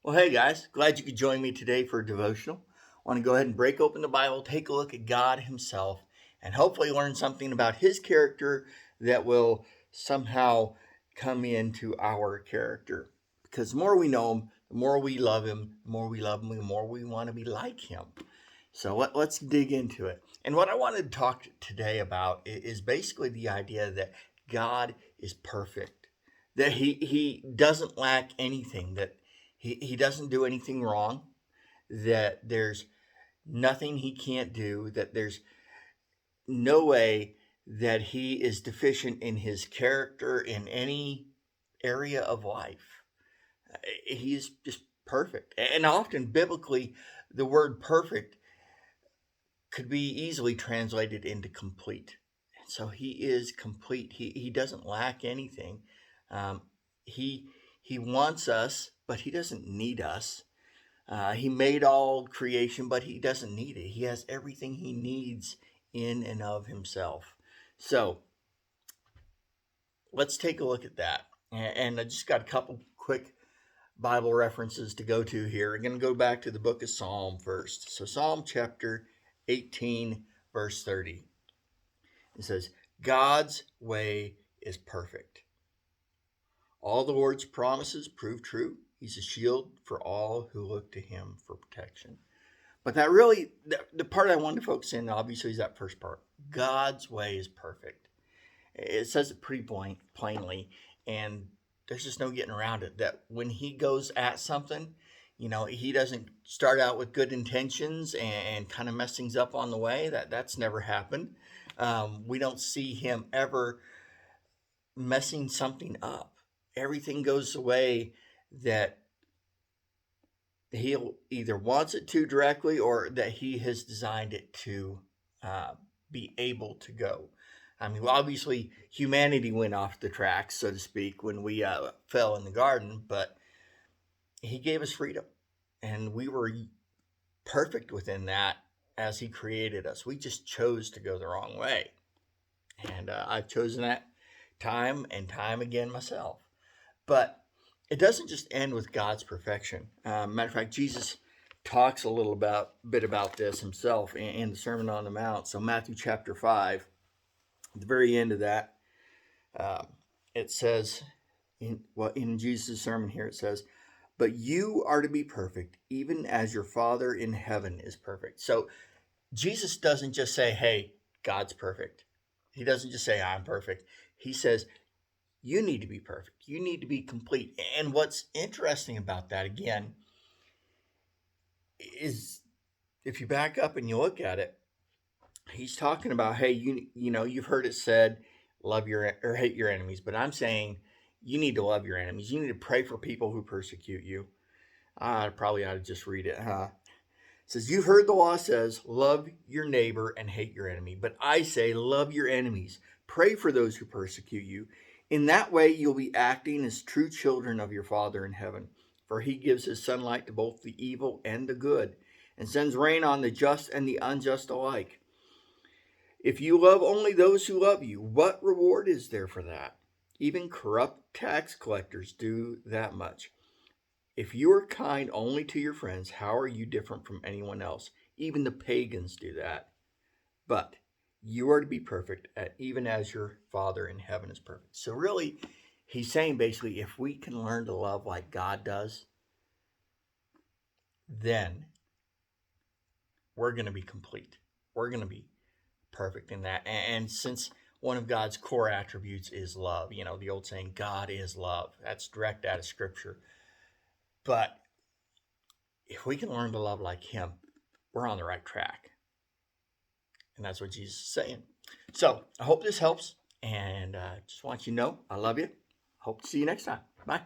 Well, hey guys, glad you could join me today for a devotional. I want to go ahead and break open the Bible, take a look at God Himself, and hopefully learn something about His character that will somehow come into our character. Because the more we know Him, the more we love Him, the more we love Him, the more we want to be like Him. So let's dig into it. And what I wanted to talk today about is basically the idea that God is perfect, that He doesn't lack anything, that he doesn't do anything wrong, that there's nothing He can't do, that there's no way that He is deficient in His character in any area of life. He is just perfect. And often biblically, the word perfect could be easily translated into complete. So He is complete. He doesn't lack anything. Um, he he wants us, but He doesn't need us. He made all creation, but He doesn't need it. He has everything He needs in and of Himself. So let's take a look at that. And I just got a couple quick Bible references to go to here. I'm going to go back to the book of Psalm first. So Psalm chapter 18, verse 30. It says, God's way is perfect. All the Lord's promises prove true. He's a shield for all who look to Him for protection. But that really, the part I wanted to focus in, obviously, is that first part. God's way is perfect. It says it pretty plainly, and there's just no getting around it. That when He goes at something, He doesn't start out with good intentions and kind of mess things up on the way. That's never happened. We don't see Him ever messing something up. Everything goes the way that He either wants it to directly or that He has designed it to be able to go. I mean, obviously, humanity went off the tracks, so to speak, when we fell in the garden, but He gave us freedom, and we were perfect within that as He created us. We just chose to go the wrong way, and I've chosen that time and time again myself. But it doesn't just end with God's perfection. Matter of fact, Jesus talks a little bit about this Himself in the Sermon on the Mount. So Matthew chapter 5, at the very end of that, it says, in Jesus' sermon here, it says, but you are to be perfect, even as your Father in heaven is perfect. So Jesus doesn't just say, hey, God's perfect. He doesn't just say, I'm perfect. He says, you need to be perfect. You need to be complete. And what's interesting about that, again, is if you back up and you look at it, He's talking about, hey, you've heard it said, love your or hate your enemies. But I'm saying you need to love your enemies. You need to pray for people who persecute you. I probably ought to just read it, huh? It says, you've heard the law says, love your neighbor and hate your enemy. But I say, love your enemies. Pray for those who persecute you. In that way, you'll be acting as true children of your Father in heaven. For He gives His sunlight to both the evil and the good, and sends rain on the just and the unjust alike. If you love only those who love you, what reward is there for that? Even corrupt tax collectors do that much. If you are kind only to your friends, how are you different from anyone else? Even the pagans do that. But you are to be perfect, even as your Father in heaven is perfect. So really, He's saying basically, if we can learn to love like God does, then we're going to be complete. We're going to be perfect in that. And since one of God's core attributes is love, the old saying, God is love. That's direct out of Scripture. But if we can learn to love like Him, we're on the right track. And that's what Jesus is saying. So I hope this helps. And just want you to know I love you. Hope to see you next time. Bye.